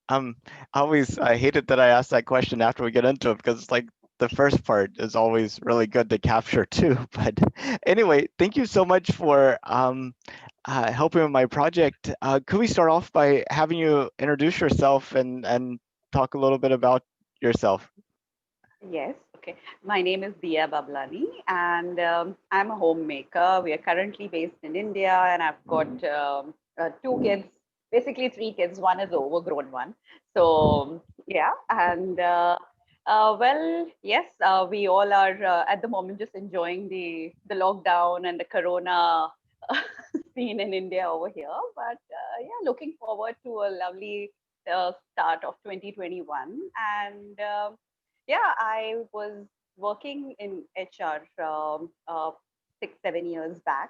Um, I hated that I asked that question after we get into it because it's like the first part is always really good to capture too. But anyway, thank you so much for helping with my project. Could we start off by having you introduce yourself and talk a little bit about yourself? Yes, okay. My name is Diya and I'm a homemaker. We are currently based in India, and I've got two kids, basically three kids. One is overgrown one. So yeah, and well, yes, we all are at the moment just enjoying the lockdown and the Corona scene in India over here. But yeah, looking forward to a lovely start of 2021 and. Yeah, I was working in HR 6, 7 years back.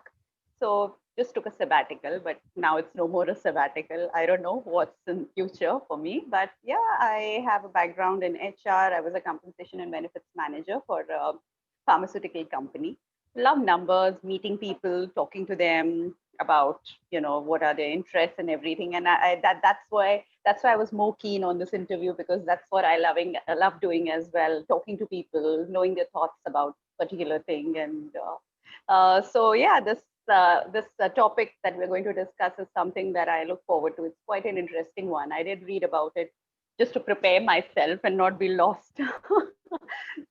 So just took a sabbatical, but now it's no more a sabbatical. I don't know what's in future for me, but yeah, I have a background in HR. I was a compensation and benefits manager for a pharmaceutical company. Love numbers, meeting people, talking to them about what are their interests and everything. And that's why I was more keen on this interview because that's what I love doing as well, talking to people, knowing their thoughts about particular thing. And so yeah, this topic that we're going to discuss is something that I look forward to. It's quite an interesting one. I did read about it just to prepare myself and not be lost.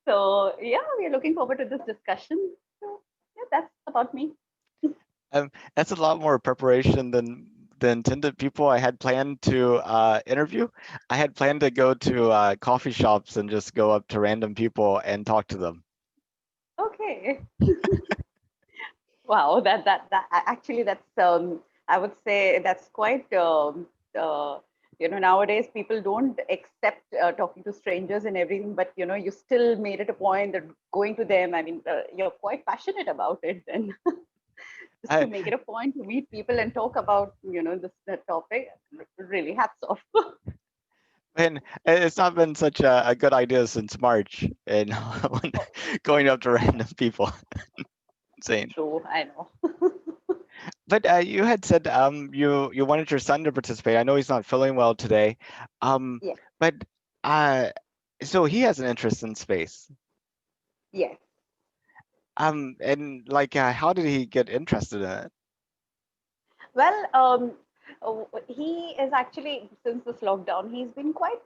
So yeah, we're looking forward to this discussion. So yeah, that's about me. That's a lot more preparation than the intended people I had planned to interview. I had planned to go to coffee shops and just go up to random people and talk to them. Okay. Wow, actually that's I would say that's quite nowadays people don't accept talking to strangers and everything, but you still made it a point that going to them. I mean, you're quite passionate about it, and just to I, make it a point to meet people and talk about this topic. Really, hats off. and it's not been such a good idea since March, and going up to random people, insane. True, I know. But you had said you wanted your son to participate. I know he's not feeling well today, Yeah, but uh, so he has an interest in space. yes. And like, how did he get interested in it? Well, he is actually, since this lockdown, he's been quite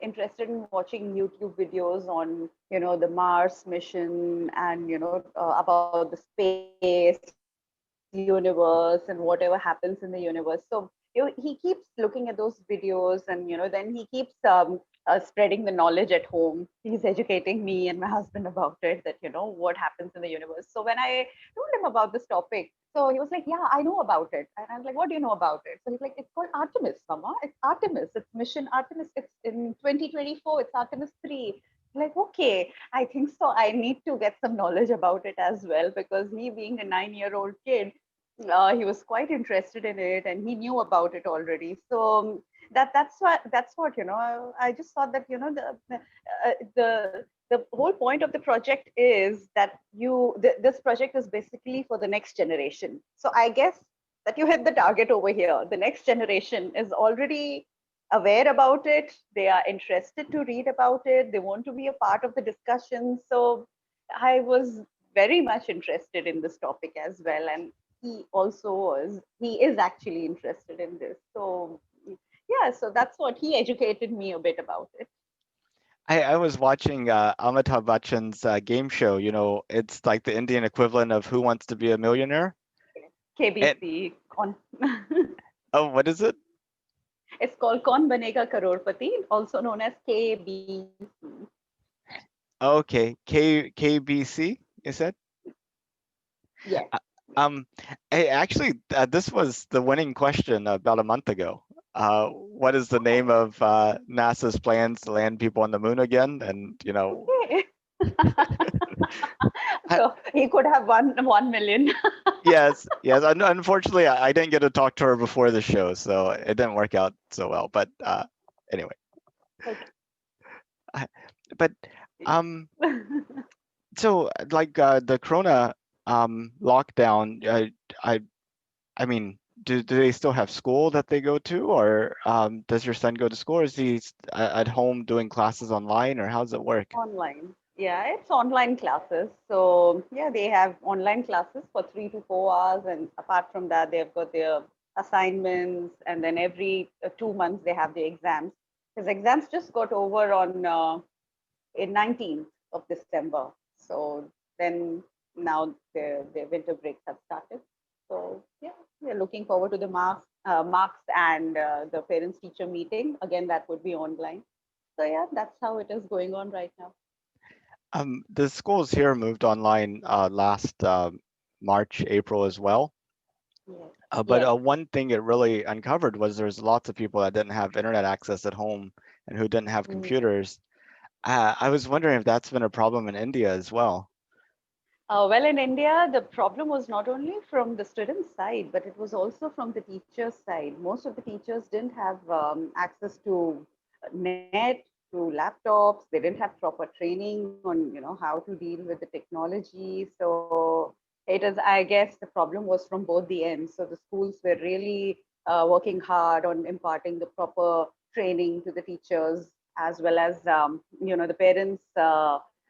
interested in watching YouTube videos on, the Mars mission and, about the space, universe, and whatever happens in the universe. So he keeps looking at those videos, and, then he keeps spreading the knowledge at home. He's educating me and my husband about it, that, what happens in the universe. So when I told him about this topic, so he was like, yeah, I know about it. And I was like, what do you know about it? So he's like, it's called Artemis, Mama. It's Artemis. It's mission Artemis. It's in 2024. It's Artemis 3. Like, okay, I think so. I need to get some knowledge about it as well because he, being a 9-year-old kid, he was quite interested in it and he knew about it already. So that's what I just thought that the whole point of the project is that this project is basically for the next generation. So I guess that you hit the target over here. The next generation is already aware about it. They are interested to read about it. They want to be a part of the discussion. So I was very much interested in this topic as well, and he is actually interested in this. So yeah, so that's what he educated me a bit about it. I was watching Amitabh Bachchan's game show. You know, it's like the Indian equivalent of Who Wants to Be a Millionaire. And KBC con oh, what is it? it's called Kaun Banega Crorepati, also known as KBC. Okay, KBC. Is that? Yes. Uh, Um, actually, this was the winning question about a month ago. What is the name Oh, of NASA's plans to land people on the moon again? And okay. I, So he could have won 1 million. yes, yes. Unfortunately, I didn't get to talk to her before the show, so it didn't work out so well. But anyway, Okay. I, but um, so like the Corona lockdown, I I mean. do they still have school that they go to, or does your son go to school, or is he at home doing classes online, or how does it work? Online. Yeah, it's online classes. So yeah, they have online classes for 3 to 4 hours, and apart from that, they've got their assignments, and then every 2 months they have the exams. His exams just got over on in 19th of December. So then now the winter breaks have started. So yeah, we're looking forward to the marks and the parents teacher meeting. Again, that would be online. So yeah, that's how it is going on right now. The schools here moved online last March, April as well. Yes. But Yes. one thing it really uncovered was there's lots of people that didn't have internet access at home and who didn't have Mm. computers. I was wondering if that's been a problem in India as well. Well, in India, the problem was not only from the student side, but it was also from the teacher's side. Most of the teachers didn't have access to net, to laptops. They didn't have proper training on, how to deal with the technology. So it is, I guess, the problem was from both the ends. So the schools were really working hard on imparting the proper training to the teachers, as well as, the parents.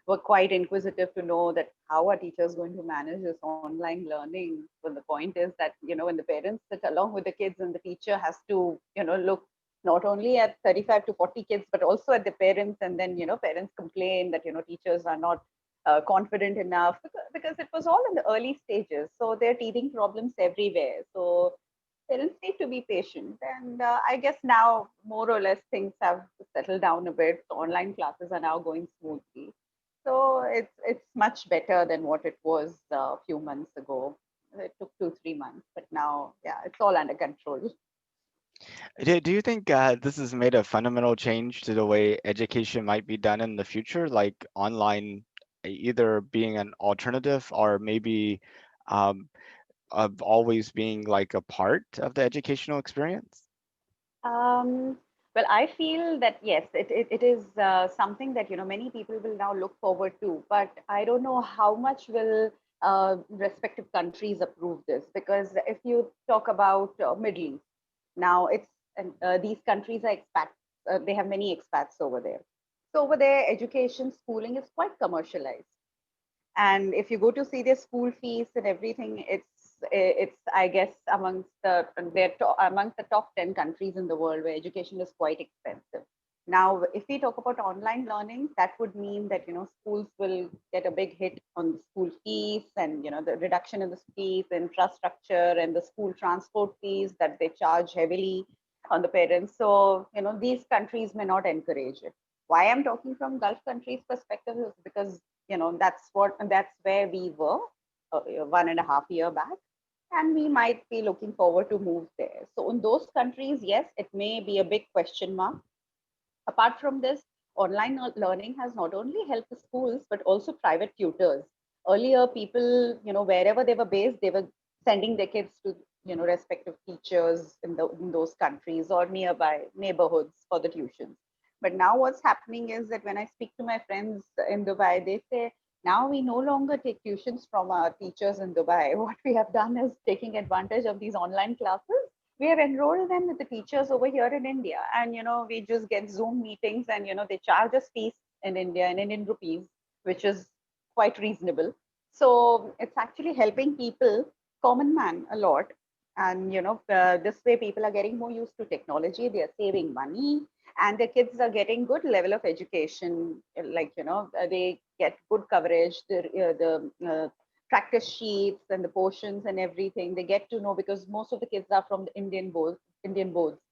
Were quite inquisitive to know that how are teachers going to manage this online learning. Well, the point is that when the parents sit along with the kids and the teacher has to look not only at 35 to 40 kids but also at the parents, and then parents complain that teachers are not confident enough, because it was all in the early stages, so there are teething problems everywhere. So parents need to be patient, and I guess now more or less things have settled down a bit. Online classes are now going smoothly, so it's much better than what it was a few months ago. It took 2 3 months, but now yeah, it's all under control. Do you think this has made a fundamental change to the way education might be done in the future, like online either being an alternative or maybe um, of always being like a part of the educational experience? Um, well, I feel that yes, it is something that many people will now look forward to. But I don't know how much will respective countries approve this, because if you talk about Middle East, now it's and these countries are expats. They have many expats over there. So over there, education, schooling is quite commercialized, and if you go to see their school fees and everything, it's I guess amongst the top 10 countries in the world where education is quite expensive. Now if we talk about online learning, that would mean that schools will get a big hit on the school fees, and the reduction in the fees, infrastructure, and the school transport fees that they charge heavily on the parents. So these countries may not encourage it. Why I'm talking from Gulf countries perspective is because that's where we were 1.5 year back, and we might be looking forward to move there. So in those countries, yes, it may be a big question mark. Apart from this, online learning has not only helped the schools but also private tutors. Earlier, people, wherever they were based, they were sending their kids to respective teachers in those countries or nearby neighborhoods for the tuitions. But now what's happening is that when I speak to my friends in Dubai, they say now we no longer take tuitions from our teachers in Dubai. What we have done is taking advantage of these online classes. We have enrolled them with the teachers over here in India, and we just get Zoom meetings, and they charge us fees in India in Indian rupees, which is quite reasonable. So it's actually helping people, common man, a lot. And this way people are getting more used to technology. They are saving money, and the kids are getting good level of education. Like they get good coverage. The practice sheets and the portions and everything they get to know, because most of the kids are from the Indian boards.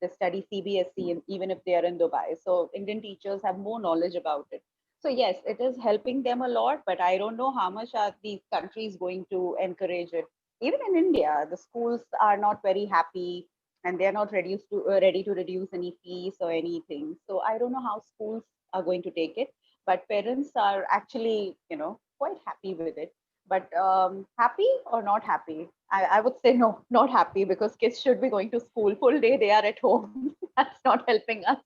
They study CBSE, and even if they are in Dubai, so Indian teachers have more knowledge about it. So yes, it is helping them a lot, but I don't know how much are these countries going to encourage it. Even in India, the schools are not very happy, and they're not ready to reduce any fees or anything. So I don't know how schools are going to take it, but parents are actually quite happy with it. But happy or not happy? I would say no, not happy, because kids should be going to school full day. They are at home. That's not helping us.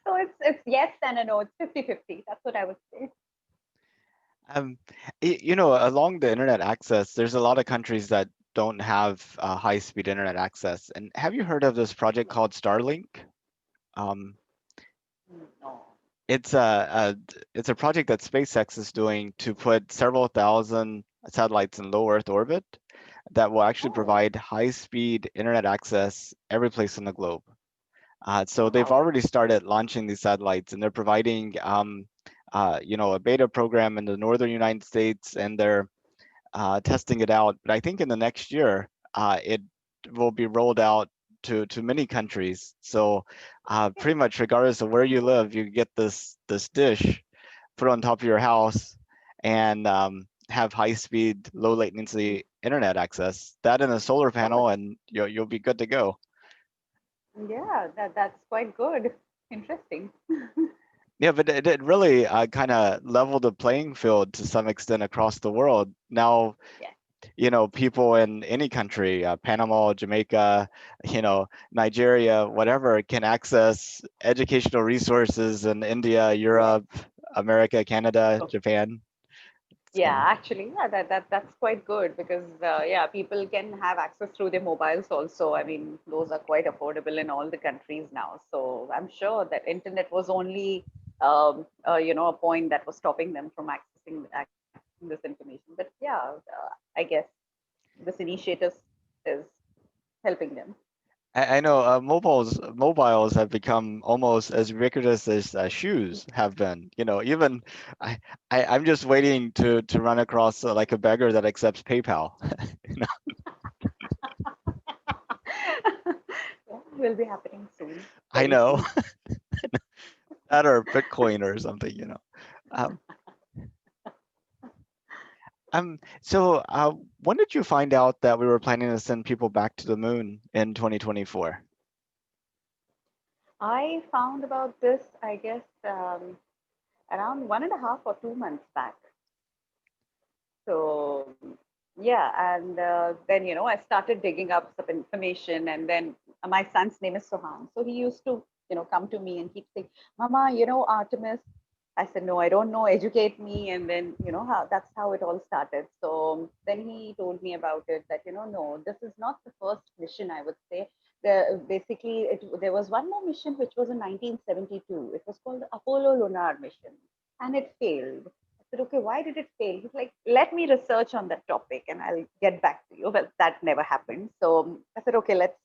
So it's yes and a no. It's 50-50. That's what I would say. Um, along the internet access, there's a lot of countries that don't have high-speed internet access. And have you heard of this project Yeah. called Starlink? Um, No. it's it's a project that SpaceX is doing to put several thousand satellites in low Earth orbit that will actually Oh, provide high-speed internet access every place on the globe. So they've wow. already started launching these satellites, and they're providing, a beta program in the northern United States, and they're testing it out. But I think in the next year, it will be rolled out to many countries. So pretty Okay. much regardless of where you live, you get this dish put on top of your house and have high speed, low latency internet access. That and a solar Oh, panel, and you'll be good to go. yeah, that's quite good. Interesting. Yeah, but it really kind of leveled the playing field to some extent across the world. Now, Yeah. people in any country, Panama, Jamaica, Nigeria, whatever, can access educational resources in India, Yes. Europe, America, Canada, Japan. Yeah, So actually, yeah, that's quite good because yeah, people can have access through their mobiles also. I mean, those are quite affordable in all the countries now. So I'm sure that internet was only a point that was stopping them from accessing this information. But yeah, I guess this initiative is helping them. I know mobiles have become almost as ubiquitous as shoes have been. Even I, I'm just waiting to run across like a beggar that accepts PayPal. You know, Yeah, will be happening soon, I very know soon. that or Bitcoin or something. Um, so when did you find out that we were planning to send people back to the moon in 2024? I found about this, I guess, around 1.5 or 2 months back. So yeah, and then I started digging up some information, and then my son's name is Sohan, so he used to come to me and keep saying, "Mama, Artemis." I said, "No, I don't know. Educate me." And then how that's how it all started. So then he told me about it that no, this is not the first mission. I would say basically there was one more mission which was in 1972. It was called the Apollo Lunar mission, and it failed. I said, okay, why did it fail? He's like, let me research on that topic and I'll get back to you. Well, that never happened. So I said, okay, let's,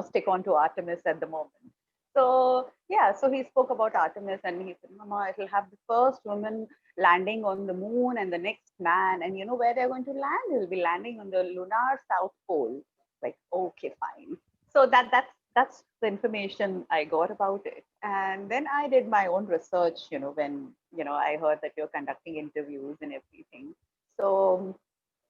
stick on to Artemis at the moment. So yeah, so he spoke about Artemis and he said, Mama, it'll have the first woman landing on the moon and the next man. And you know where they're going to land? They'll be landing on the lunar south pole. Like, okay, fine. So that's the information I got about it. And then I did my own research, when, I heard that you're conducting interviews and everything. So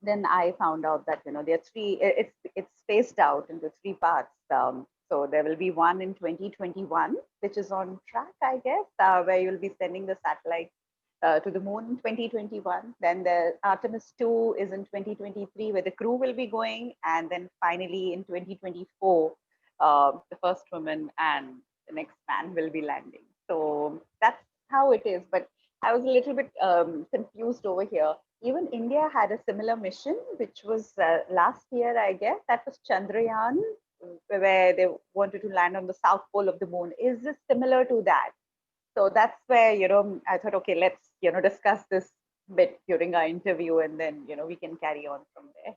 then I found out that, there are three, it's spaced out into three parts. So there will be one in 2021, which is on track, I guess, where you'll be sending the satellite to the moon in 2021. Then the Artemis 2 is in 2023, where the crew will be going. And then finally in 2024, the first woman and the next man will be landing. So that's how it is. But I was a little bit confused over here. Even India had a similar mission, which was last year, I guess. That was Chandrayaan, where they wanted to land on the south pole of the moon. Is this similar to that? So that's where, I thought, okay, let's, discuss this bit during our interview and then, we can carry on from there.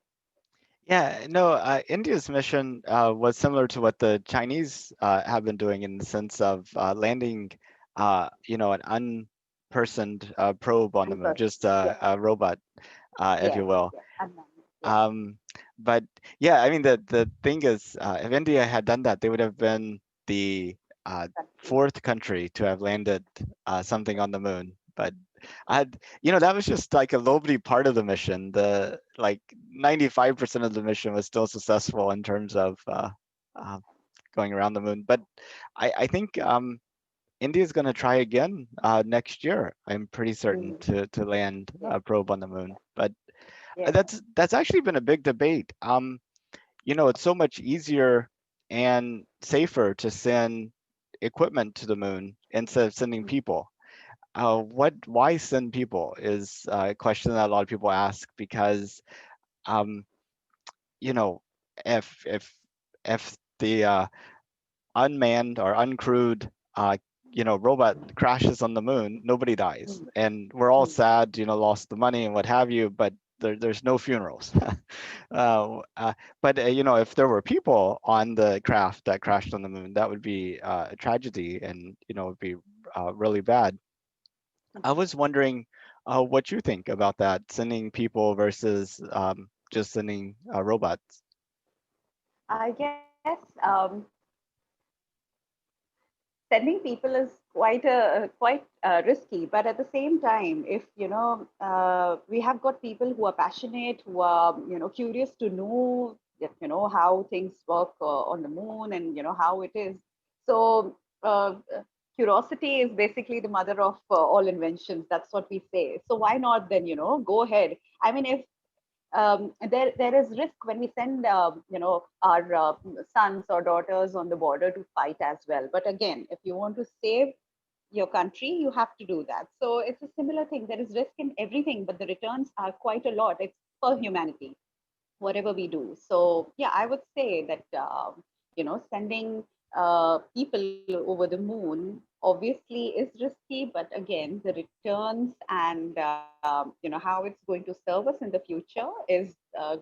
Yeah, no, India's mission was similar to what the Chinese have been doing in the sense of landing, an unpersoned probe on the And moon, person, just yes, a robot, if you yes, will. yes, unmanned, yes. Um, but yeah, I mean, the thing is, if India had done that, they would have been the Country. fourth country to have landed something on the moon. But that was just like a lovely part of the mission. The like 95% of the mission was still successful in terms of uh, going around the moon. But I think India is going to try again next year. I'm pretty certain Mm-hmm. to land Yes, a probe on the moon. But yes. that's actually been a big debate. It's so much easier and safer to send equipment to the moon instead of sending people. Why send people is a question that a lot of people ask because, um, you know, if if the unmanned or uncrewed robot crashes on the moon, nobody dies, Mm, and we're all mm. sad, lost the money and what have you, but there's no funerals. But if there were people on the craft that crashed on the moon, that would be a tragedy, and it would be really bad. I was wondering what you think about that, sending people versus just sending robots. I guess sending people is quite risky, but at the same time, if we have got people who are passionate, who are curious to know how things work on the moon, and how it is. So curiosity is basically the mother of all inventions. That's what we say. So why not then go ahead? I mean, if there is risk when we send our sons or daughters on the border to fight as well. But again, if you want to save your country, you have to do that. So it's a similar thing. There is risk in everything, but the returns are quite a lot. It's for humanity, whatever we do. So yeah, I would say that sending people over the moon obviously is risky, but again, the returns and how it's going to serve us in the future is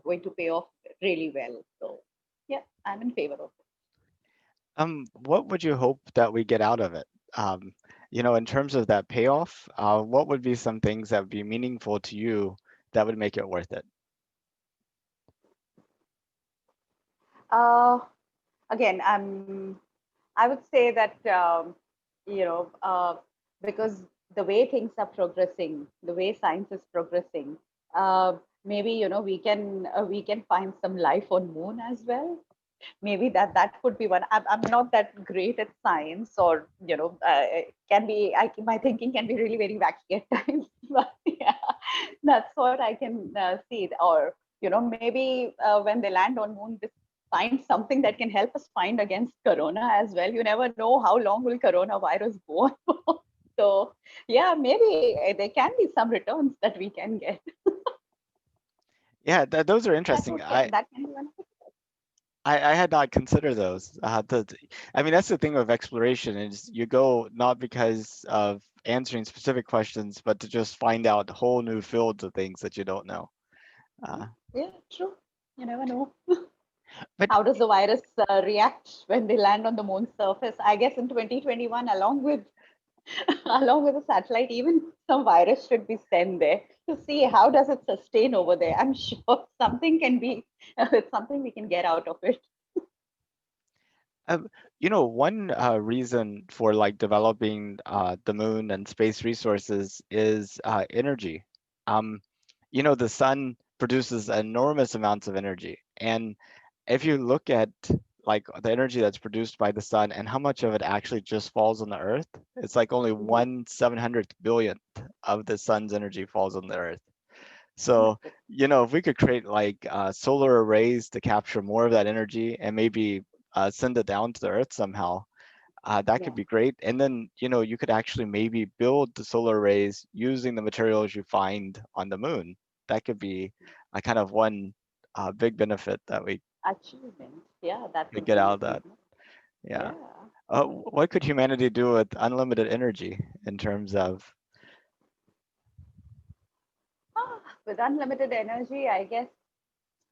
going to pay off really well. So yeah, I'm in favor of it. What would you hope that we get out of it? In terms of that payoff, what would be some things that would be meaningful to you that would make it worth it? Uh, Again, I would say that you know because the way things are progressing, the way science is progressing, uh, maybe we can find some life on moon as well. Maybe that could be one. I'm not that great at science, or can be. My thinking can be really very wacky at times, but yeah, that's what I can see. Or maybe when they land on moon, this find something that can help us find against corona as well. You never know how long will coronavirus go on for. So yeah, maybe there can be some returns that we can get. Yeah, those are interesting. That can be one. I had not considered those. I mean, that's the thing with exploration is you go not because of answering specific questions, but to just find out whole new fields of things that you don't know. Uh, Yeah, true. You never know. but How does the virus react when they land on the moon's surface? I guess in 2021, along with along with the satellite, even some virus should be sent there to see how does it sustain over there. I'm sure something can be something we can get out of it. Um, one reason for like developing the moon and space resources is energy. Um, the sun produces enormous amounts of energy, and if you look at like the energy that's produced by the sun and how much of it actually just falls on the Earth, it's like only Mhm. 1/700th billionth of the sun's energy falls on the Earth. So, That's it. if we could create like solar arrays to capture more of that energy and maybe send it down to the Earth somehow, that could Yeah. be great. And then, you could actually maybe build the solar arrays using the materials you find on the moon. That could be a kind of one big benefit that we Achievement. Yeah, that could would get be an out of that. achievement. Yeah. Yeah. What could humanity do with unlimited energy in terms of, With unlimited energy, I guess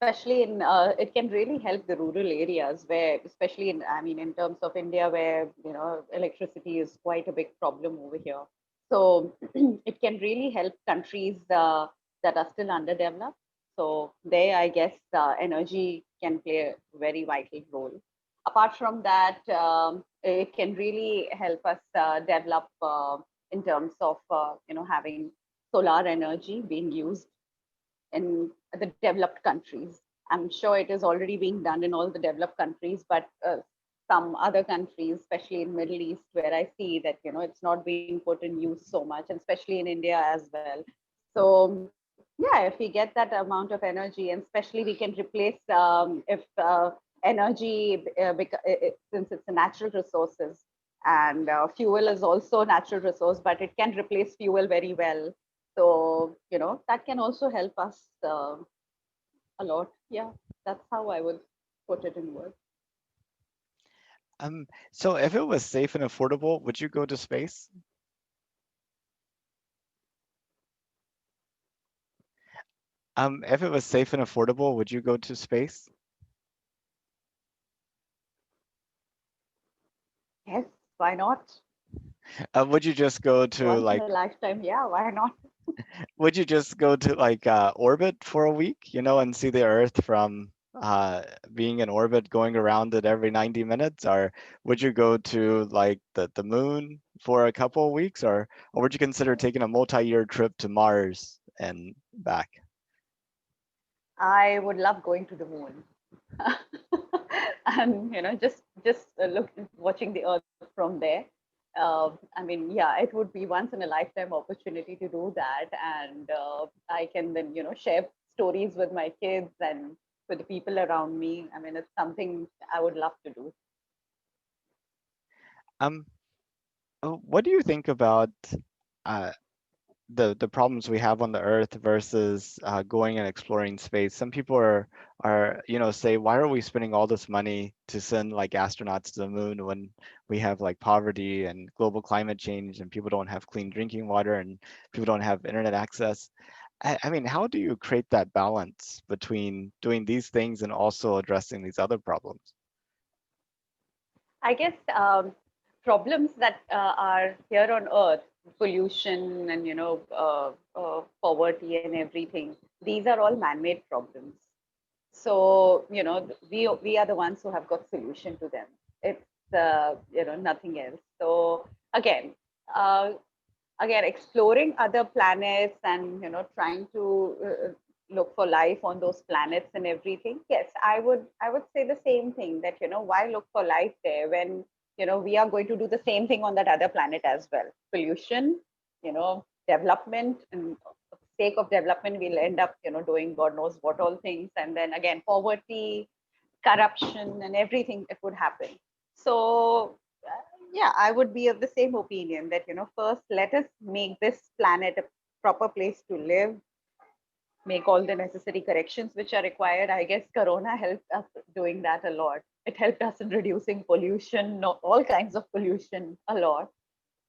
especially in it can really help the rural areas where, especially in, I mean, in terms of India, where electricity is quite a big problem over here. So it can really help countries that are still underdeveloped. So there, I guess energy can play a very vital role. Apart from that, it can really help us develop in terms of having solar energy being used in the developed countries. I'm sure it is already being done in all the developed countries, but some other countries, especially in Middle East, where I see that it's not being put in use so much, and especially in India as well. So yeah, if we get that amount of energy, and especially we can replace if energy since it's a natural resources, and fuel is also natural resource, but it can replace fuel very well. So that can also help us a lot. Yeah. That's how I would put it in words. So if it was safe and affordable, would you go to space? If it was safe and affordable, would you go to space? Yes, why not? Would you just go to Once in like a lifetime, yeah, why not? would you just go to like orbit for a week, and see the Earth from being in orbit, going around it every 90 minutes? Or would you go to like the moon for a couple of weeks? Or would you consider taking a multi-year trip to Mars and back? I would love going to the moon. And just look watching the earth from there. I mean, yeah, it would be once in a lifetime opportunity to do that, and I can then share stories with my kids and with the people around me. I mean, it's something I would love to do. Um, what do you think about uh, the problems we have on the Earth versus going and exploring space? Some people are say, why are we spending all this money to send like astronauts to the moon when we have like poverty and global climate change and people don't have clean drinking water and people don't have internet access? I mean, how do you create that balance between doing these things and also addressing these other problems? I guess problems that are here on Earth, pollution and poverty and everything, these are all man-made problems. So we are the ones who have got solution to them. It's nothing else. So again, uh, exploring other planets and trying to look for life on those planets and everything. Yes, I would say the same thing, that why look for life there when we are going to do the same thing on that other planet as well. Pollution, development, and for the sake of development we'll end up doing god knows what all things, and then again poverty, corruption, and everything that would happen. So, yeah, I would be of the same opinion that, first let us make this planet a proper place to live, make all the necessary corrections which are required. I guess Corona helped us doing that a lot. It helped us in reducing pollution, all kinds of pollution a lot.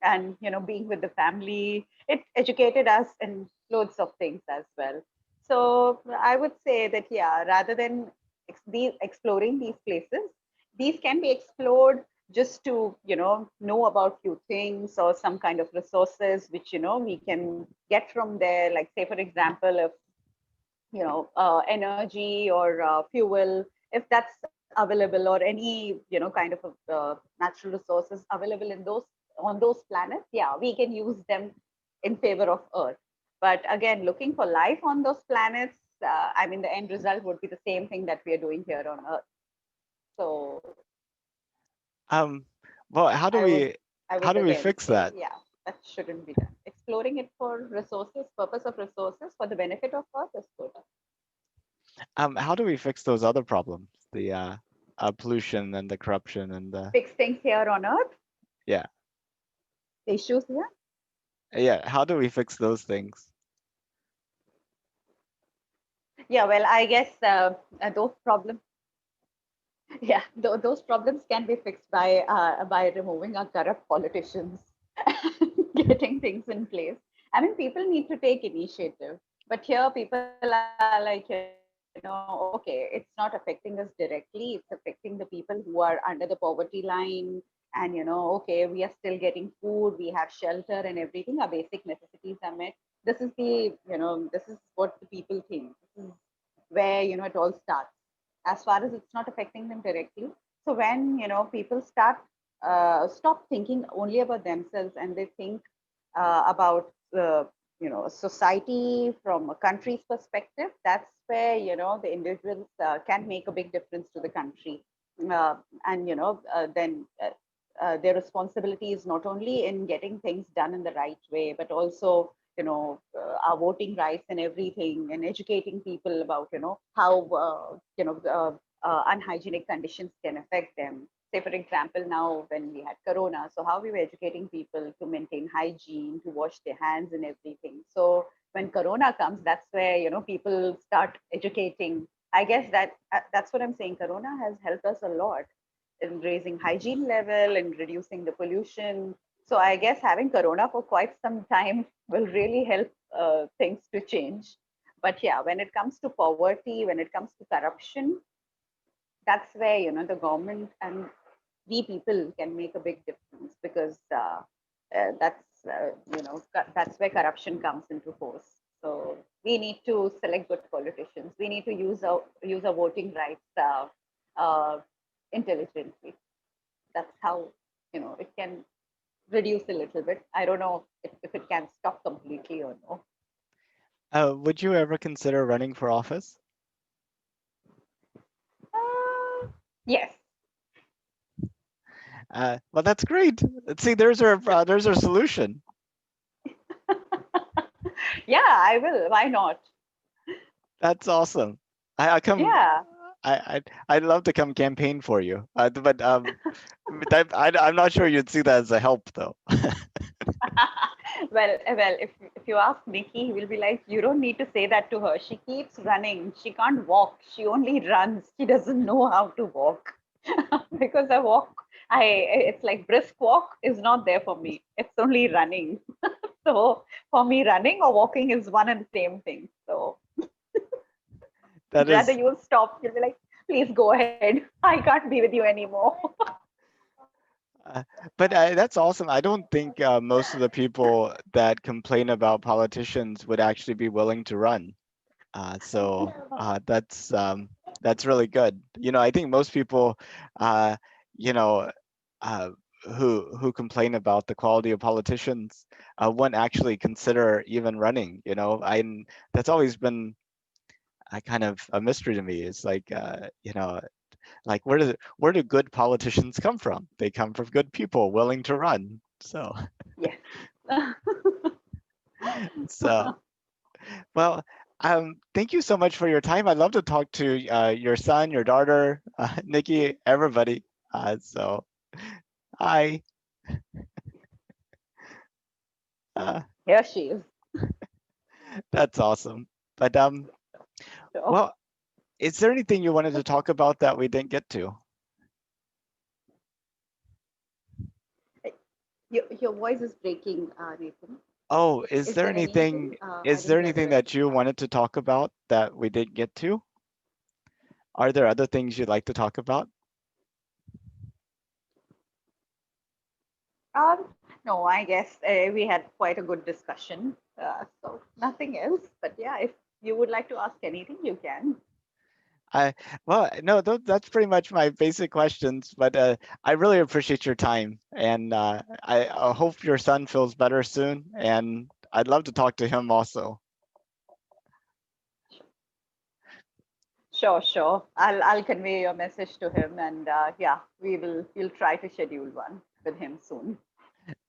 And, being with the family, it educated us in loads of things as well. So I would say that, yeah, rather than exploring these places, these can be explored just to know about few things or some kind of resources which we can get from there. Like, say for example, if energy or fuel, if that's available, or any kind of natural resources available in those on those planets, yeah, we can use them in favor of Earth. But again, looking for life on those planets, I mean, the end result would be the same thing that we are doing here on Earth. So Um, well, how do I would we I how would do we again fix say, that? yeah, that shouldn't be done. Exploring it for resources, purpose of resources, for the benefit of Earth is good. How do we fix those other problems? The pollution and the corruption and the Fix things here on Earth, yeah, the issues here. yeah. How do we fix those things? Yeah, well, I guess those problems, yeah, those problems can be fixed by removing our corrupt politicians, getting things in place. I mean, people need to take initiative, but here people are like, okay, it's not affecting us directly. It's affecting the people who are under the poverty line, and okay, we are still getting food, we have shelter and everything. Our basic necessities are met. This is what the people think. This is where it all starts, as far as it's not affecting them directly. So when people stop thinking only about themselves, and they think about society from a country's perspective, that's where the individuals can make a big difference to the country. uh, and then their responsibility is not only in getting things done in the right way, but also our voting rights and everything, and educating people about how unhygienic conditions can affect them. Say for example, now when we had corona, so how we were educating people to maintain hygiene, to wash their hands and everything. So when corona comes, that's where people start educating I guess that's what I'm saying. Corona has helped us a lot in raising hygiene level and reducing the pollution. So I guess having Corona for quite some time will really help things to change. But yeah, when it comes to poverty, when it comes to corruption, that's where the government and we people can make a big difference, because that's where corruption comes into force. So we need to select good politicians. We need to use our voting rights uh, intelligently. That's how it can reduce a little bit. I don't know if it can stop completely or no. Would you ever consider running for office? Yes. Well, that's great. See, there's our solution. Yeah, I will. Why not? That's awesome. I come. Yeah. I'd love to come campaign for you. I'm not sure you'd see that as a help though. Well, if you ask Nikki, he will be like, you don't need to say that to her. She keeps running. She can't walk. She only runs. She doesn't know how to walk. Because I walk, it's like brisk walk is not there for me. It's only running. So for me, running or walking is one and the same thing. So That rather is, you'll stop. You'll be like, please go ahead. I can't be with you anymore. uh, but that's awesome. I don't think most of the people that complain about politicians would actually be willing to run. That's really good. I think most people, uh, you know, uh, who complain about the quality of politicians, wouldn't actually consider even running. That's always been a kind of a mystery to me. It's like, like where do good politicians come from? They come from good people willing to run. So, Yes. so well, thank you so much for your time. I'd love to talk to your son, your daughter, Nikki, everybody. Hi. Uh, Here she is. that's awesome. But So, well, is there anything you wanted to talk about that we didn't get to? your voice is breaking, Nathan. Oh, is Is there there anything? anything? I Is didn't there get the anything rest that of you that. wanted to talk about that we didn't get to? Are there other things you'd like to talk about? No, I guess we had quite a good discussion. So nothing else. But yeah, if you would like to ask anything, you can. I well, no, that's pretty much my basic questions. But I really appreciate your time, and I hope your son feels better soon. And I'd love to talk to him also. Sure, sure. I'll convey your message to him, and yeah, we'll try to schedule one with him soon.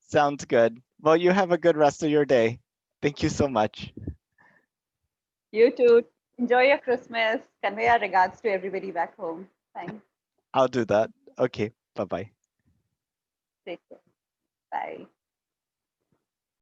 Sounds good. Well, you have a good rest of your day. Thank you so much. You too. Enjoy your Christmas. Convey our regards to everybody back home. Thanks. I'll do that. Okay. Bye bye. Take care. Bye.